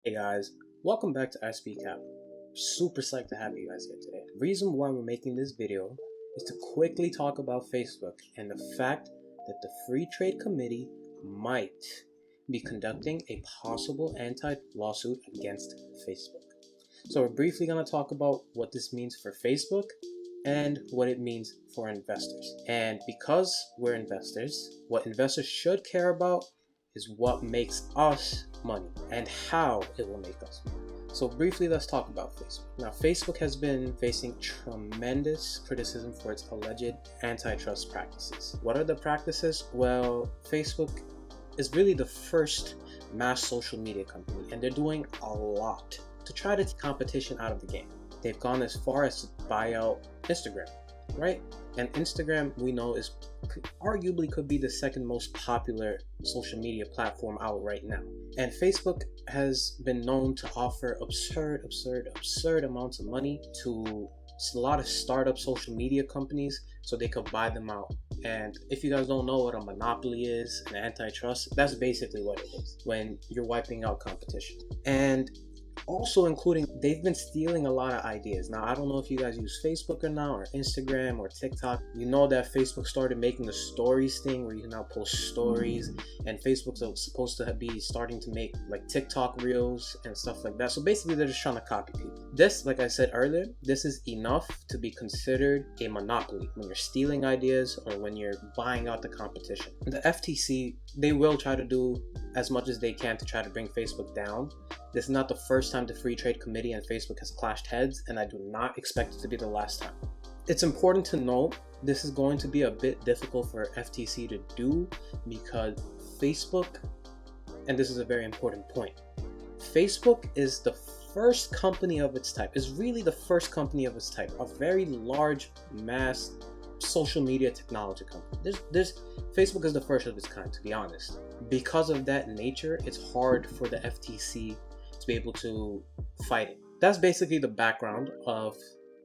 Hey guys, welcome back to SB Cap. Super psyched to have you guys here today. The reason why we're making this video is to quickly talk about Facebook and the fact that the Free Trade Committee might be conducting a possible anti-lawsuit against Facebook. So we're briefly going to talk about what this means for Facebook and what it means for investors. And because we're investors, what investors should care about is what makes us money and how it will make us money. So briefly, let's talk about Facebook. Now, Facebook has been facing tremendous criticism for its alleged antitrust practices. What are the practices? Well, Facebook is really the first mass social media company, and they're doing a lot to try to take competition out of the game. They've gone as far as to buy out Instagram, right? And Instagram, we know, is arguably could be the second most popular social media platform out right now. And Facebook has been known to offer absurd amounts of money to a lot of startup social media companies so they could buy them out. And if you guys don't know what a monopoly is, an antitrust, that's basically what it is when you're wiping out competition. And also including, they've been stealing a lot of ideas. Now, I don't know if you guys use Facebook or not, or Instagram or TikTok. You know that Facebook started making the stories thing where you can now post stories, and Facebook's supposed to be starting to make like TikTok reels and stuff like that. So basically, they're just trying to copy people. This, like I said earlier, this is enough to be considered a monopoly when you're stealing ideas or when you're buying out the competition. The FTC, they will try to do as much as they can to try to bring Facebook down. This is not the first time the Free Trade Committee and Facebook has clashed heads, and I do not expect it to be the last time. It's important to note this is going to be a bit difficult for FTC to do because Facebook, and this is a very important point, Facebook is the first company of its type, is really the first company of its type, a very large mass social media technology company. Facebook is the first of its kind, to be honest. Because of that nature, it's hard for the FTC to be able to fight it. That's basically the background of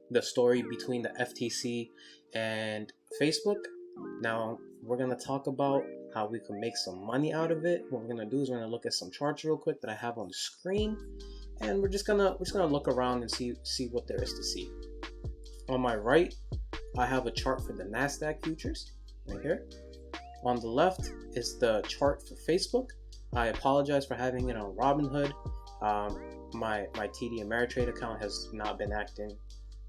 the story between the FTC and Facebook. Now we're gonna talk about how we can make some money out of it. What we're gonna do is we're gonna look at some charts real quick that I have on the screen, and we're just gonna look around and see what there is to see. On my right, I have a chart for the NASDAQ futures right here. On the left is the chart for Facebook. I apologize for having it on Robinhood. My TD Ameritrade account has not been acting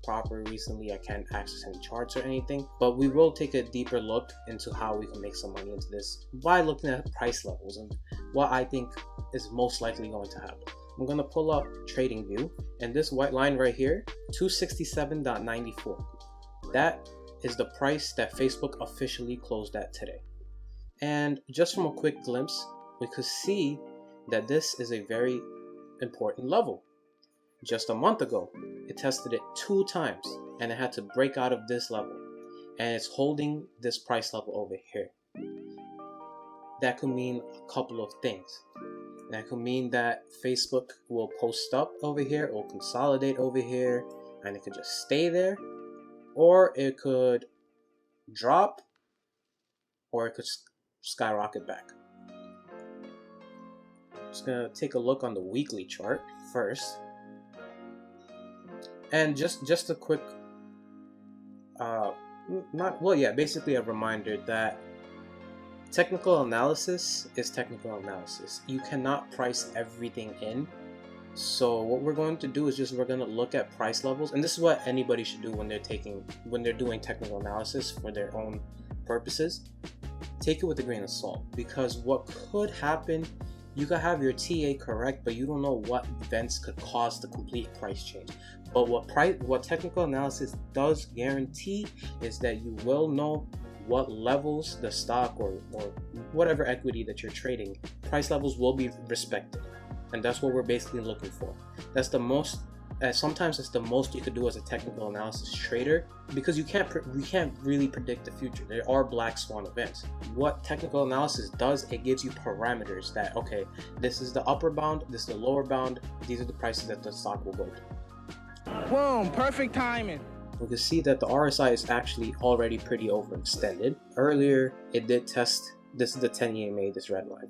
proper recently. I can't access any charts or anything, but we will take a deeper look into how we can make some money into this by looking at price levels and what I think is most likely going to happen. I'm going to pull up TradingView, and this white line right here, 267.94. That is the price that Facebook officially closed at today. And just from a quick glimpse, we could see that this is a very important level. Just a month ago, it tested it 2 times and it had to break out of this level. And it's holding this price level over here. That could mean a couple of things. That could mean that Facebook will post up over here or consolidate over here and it could just stay there. Or it could drop, or it could skyrocket back. Just gonna take a look on the weekly chart first, and just a quick, basically a reminder that technical analysis is technical analysis. You cannot price everything in. So what we're going to do is we're going to look at price levels, and this is what anybody should do when they're doing technical analysis for their own purposes. Take it with a grain of salt, because what could happen, you could have your TA correct, but you don't know what events could cause the complete price change. But what technical analysis does guarantee is that you will know what levels the stock or whatever equity that you're trading, price levels will be respected. And that's what we're basically looking for. That's the most, sometimes it's the most you could do as a technical analysis trader, because you can't really predict the future. There are black swan events. What technical analysis does, it gives you parameters that, okay, this is the upper bound, this is the lower bound, these are the prices that the stock will go to. Boom, perfect timing. We can see that the RSI is actually already pretty overextended. Earlier, it did test, this is the 10 EMA, this red line.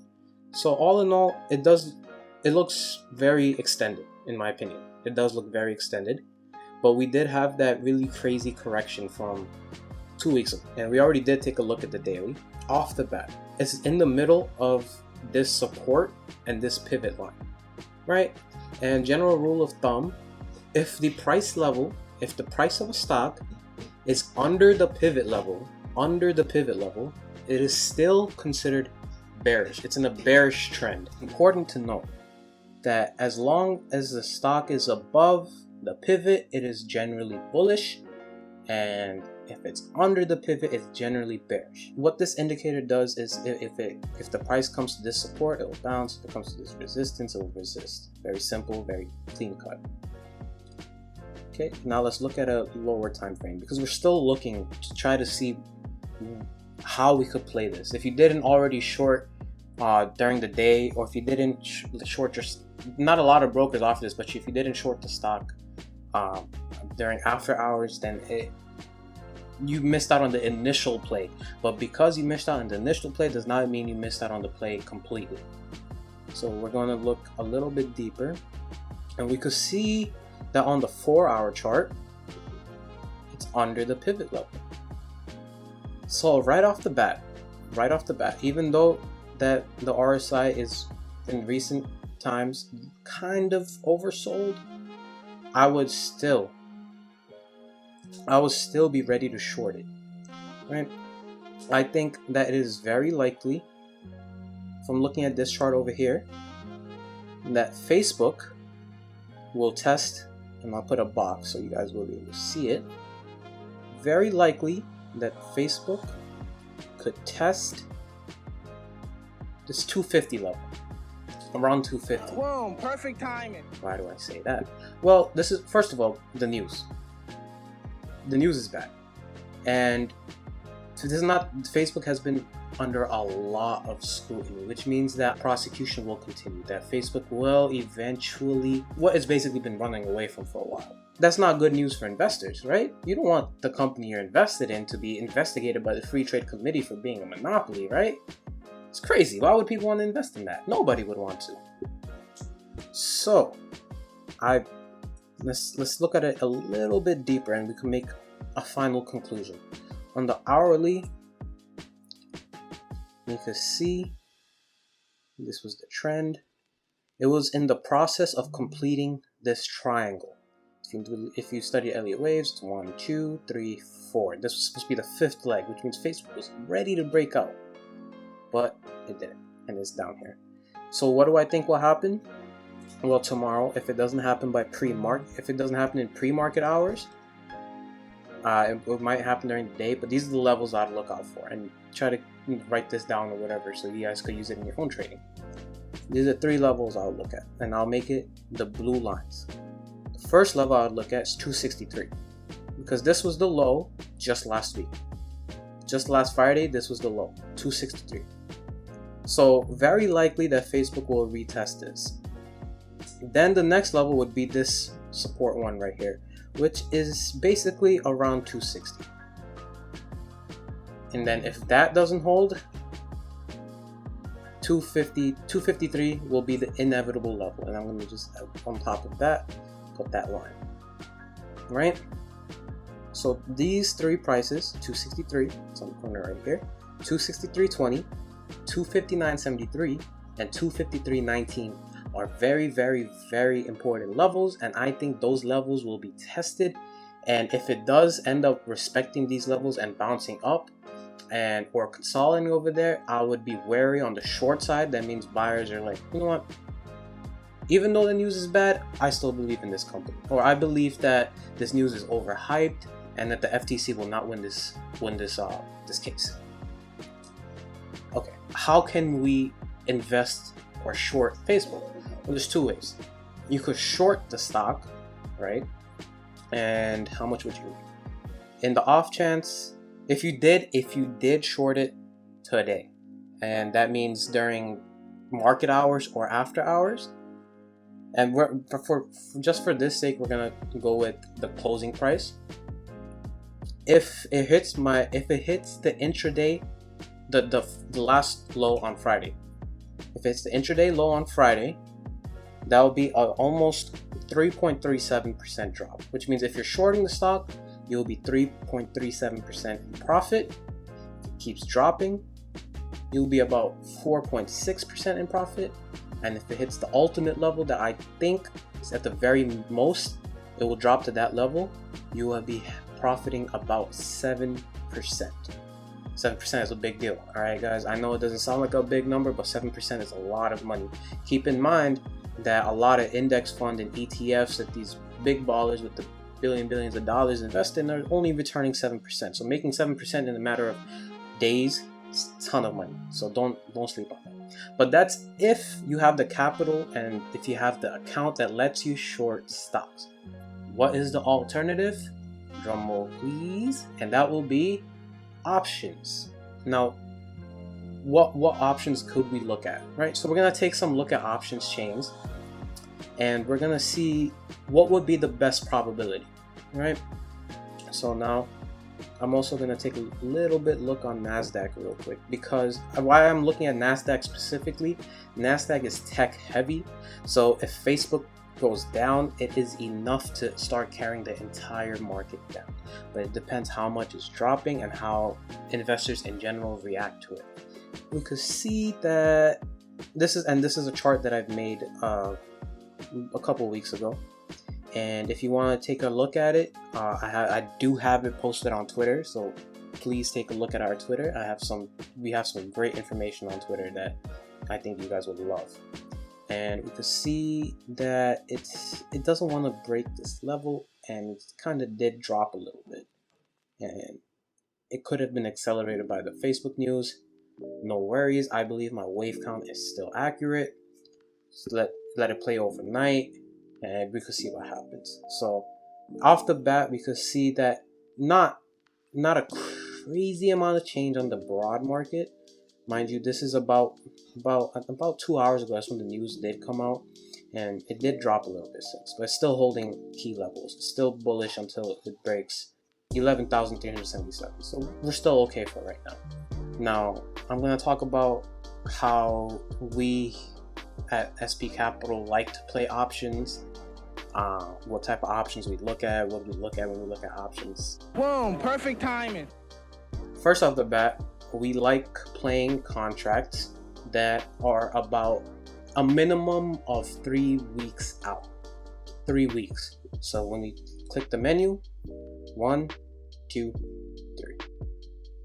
So all in all, it does it looks very extended, in my opinion. It does look very extended, but we did have that really crazy correction from 2 weeks ago, and we already did take a look at the daily. Off the bat, it's in the middle of this support and this pivot line, right? And general rule of thumb, if the price of a stock is under the pivot level, it is still considered bearish. It's in a bearish trend. Important to note that as long as the stock is above the pivot, it is generally bullish, and if it's under the pivot, it's generally bearish. What this indicator does is if the price comes to this support, it will bounce. If it comes to this resistance, it will resist. Very simple, very clean cut. Okay, now let's look at a lower time frame, because we're still looking to try to see how we could play this. If you didn't already short during the day, or if you didn't short not a lot of brokers offer this, but if you didn't short the stock during after hours, then you missed out on the initial play. But because you missed out on the initial play does not mean you missed out on the play completely. So we're going to look a little bit deeper, and we could see that on the 4-hour chart, it's under the pivot level. So right off the bat, even though that the RSI is in recent times kind of oversold, I would still be ready to short it, right? I think that it is very likely, from looking at this chart over here, that Facebook will test, and I'll put a box so you guys will be able to see it. Very likely that Facebook could test this 250 level, around 250. Boom, perfect timing. Why do I say that? Well, this is, first of all, the news. The news is bad, and this is not. Facebook has been under a lot of scrutiny, which means that prosecution will continue, that Facebook will eventually, what it's basically been running away from for a while. That's not good news for investors, right? You don't want the company you're invested in to be investigated by the Free Trade Committee for being a monopoly, right? It's crazy. Why would people want to invest in that? Nobody would want to. So, let's look at it a little bit deeper, and we can make a final conclusion. On the hourly, you can see this was the trend. It was in the process of completing this triangle. If you study Elliott waves, it's 1, 2, 3, 4. This was supposed to be the 5th leg, which means Facebook was ready to break out, but it didn't, and it's down here. So what do I think will happen? Well, tomorrow, if it doesn't happen by if it doesn't happen in pre-market hours, it might happen during the day, but these are the levels I'd look out for, and try to write this down or whatever so you guys could use it in your own trading. These are 3 levels I'll look at, and I'll make it the blue lines. The first level I would look at is 263, because this was the low just last week. Just last Friday, this was the low, 263. So very likely that Facebook will retest this. Then the next level would be this support one right here, which is basically around 260. And then if that doesn't hold, 253 will be the inevitable level. And I'm going to just, on top of that, put that line. Right? So these 3 prices, 263, it's on the corner right here, 263.20, 259.73, and 253.19 are very, very, very important levels, and I think those levels will be tested. And if it does end up respecting these levels and bouncing up and or consolidating over there, I would be wary on the short side. That means buyers are like, you know what, even though the news is bad, I still believe in this company, or I believe that this news is overhyped and that the FTC will not win this case. Okay, how can we invest or short Facebook? Well, there's 2 ways. You could short the stock, right? And how much would you make? In the off chance, if you did short it today, and that means during market hours or after hours, and just for this sake, we're gonna go with the closing price. If it hits the intraday, the last low on Friday, if it's the intraday low on Friday, that will be almost 3.37% drop, which means if you're shorting the stock, you'll be 3.37% in profit. If it keeps dropping, you'll be about 4.6% in profit. And if it hits the ultimate level that I think is at the very most, it will drop to that level, you will be profiting about 7%. 7% is a big deal. All right, guys, I know it doesn't sound like a big number, but 7% is a lot of money. Keep in mind that a lot of index fund and ETFs that these big ballers with the billions of dollars invest in are only returning 7%. So making 7% in a matter of days is a ton of money. So don't sleep on that. But that's if you have the capital and if you have the account that lets you short stocks. What is the alternative? Drum roll, please. And that will be options. Now, what options could we look at, right? So we're gonna take some look at options chains, and we're gonna see what would be the best probability, right? So now I'm also gonna take a little bit look on NASDAQ real quick, because why I'm looking at NASDAQ specifically, NASDAQ is tech heavy. So if Facebook goes down, it is enough to start carrying the entire market down. But it depends how much is dropping and how investors in general react to it. We could see that this is a chart that I've made a couple weeks ago, and if you want to take a look at it, I do have it posted on Twitter, so please take a look at our Twitter. We have some great information on Twitter that I think you guys would love. And we could see that it doesn't want to break this level, and it kind of did drop a little bit, and it could have been accelerated by the Facebook news. No worries, I believe my wave count is still accurate. Just let it play overnight, and we could see what happens. So off the bat, we could see that not a crazy amount of change on the broad market. Mind you, this is about 2 hours ago. That's when the news did come out, and it did drop a little bit since, but it's still holding key levels. It's still bullish until it breaks 11,377. So we're still okay for right now. Now I'm going to talk about how we at SP Capital like to play options. What type of options we look at, what we look at when we look at options. Boom, perfect timing. First off the bat, we like playing contracts that are about a minimum of 3 weeks out. 3 weeks. So when you click the menu, 1, 2, 3.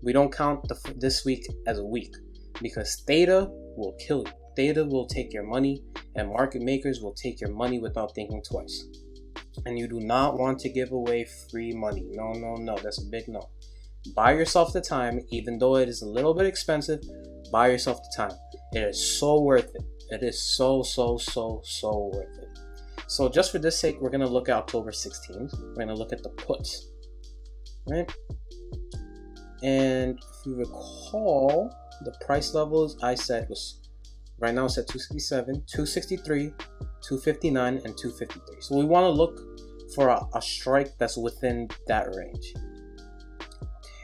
We don't count this week as a week, because theta will kill you. Theta will take your money, and market makers will take your money without thinking twice. And you do not want to give away free money. No, that's a big no. Buy yourself the time, even though it is a little bit expensive. Buy yourself the time. It is so worth it. It is so worth it. So just for this sake, we're going to look at October 16th. We're going to look at the puts, right? And if you recall, the price levels I said was, right now it's at 267, 263, 259, and 253. So we want to look for a strike that's within that range.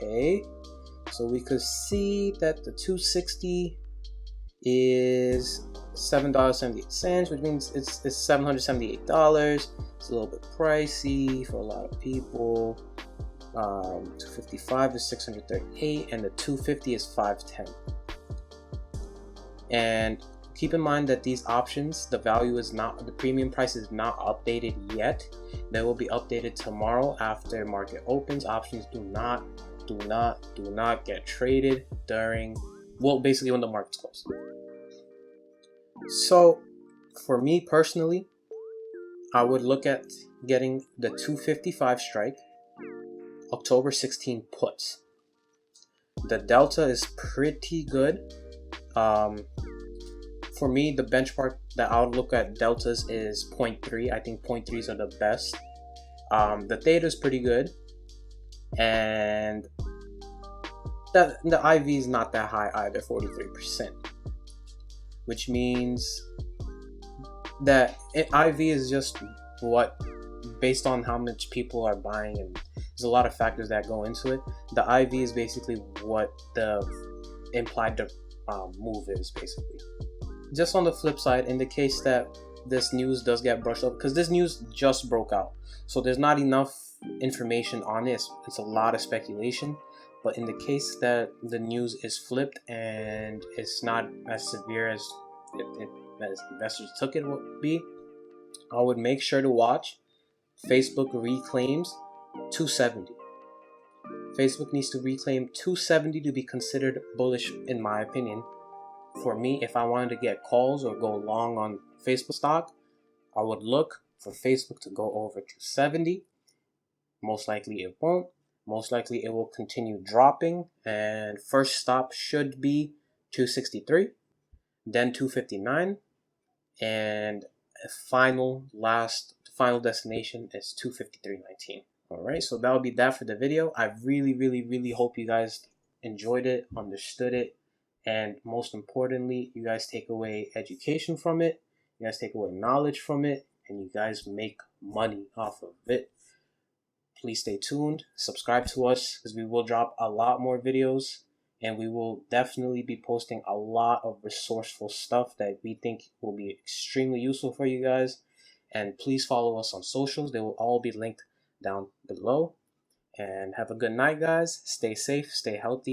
Okay, so we could see that the 260 is $7.78, which means it's $778. It's a little bit pricey for a lot of people. 255 is 638, and the 250 is 510. And keep in mind that these options, the premium price is not updated yet. They will be updated tomorrow after market opens. Options do not get traded basically when the market's closed. So for me personally, I would look at getting the 255 strike, October 16 puts. The delta is pretty good. For me, the benchmark that I would look at deltas is 0.3. I think 0.3s are the best. The theta is pretty good, and the IV is not that high either, 43%, which means that IV is just based on how much people are buying, and there's a lot of factors that go into it. The IV is basically what the implied move is, basically. Just on the flip side, in the case that this news does get brushed up, because this news just broke out, so there's not enough information on this. It's a lot of speculation. But in the case that the news is flipped and it's not as severe as as investors took it would be, I would make sure to watch Facebook reclaims 270. Facebook needs to reclaim 270 to be considered bullish, in my opinion. For me, if I wanted to get calls or go long on Facebook stock, I would look for Facebook to go over 270. Most likely it won't. Most likely it will continue dropping, and first stop should be 263, then 259, and a final destination is 253.19. Alright, so that'll be that for the video. I really hope you guys enjoyed it, understood it, and most importantly, you guys take away education from it, you guys take away knowledge from it, and you guys make money off of it. Please stay tuned, subscribe to us, because we will drop a lot more videos, and we will definitely be posting a lot of resourceful stuff that we think will be extremely useful for you guys. And please follow us on socials. They will all be linked down below. And have a good night, guys. Stay safe, stay healthy.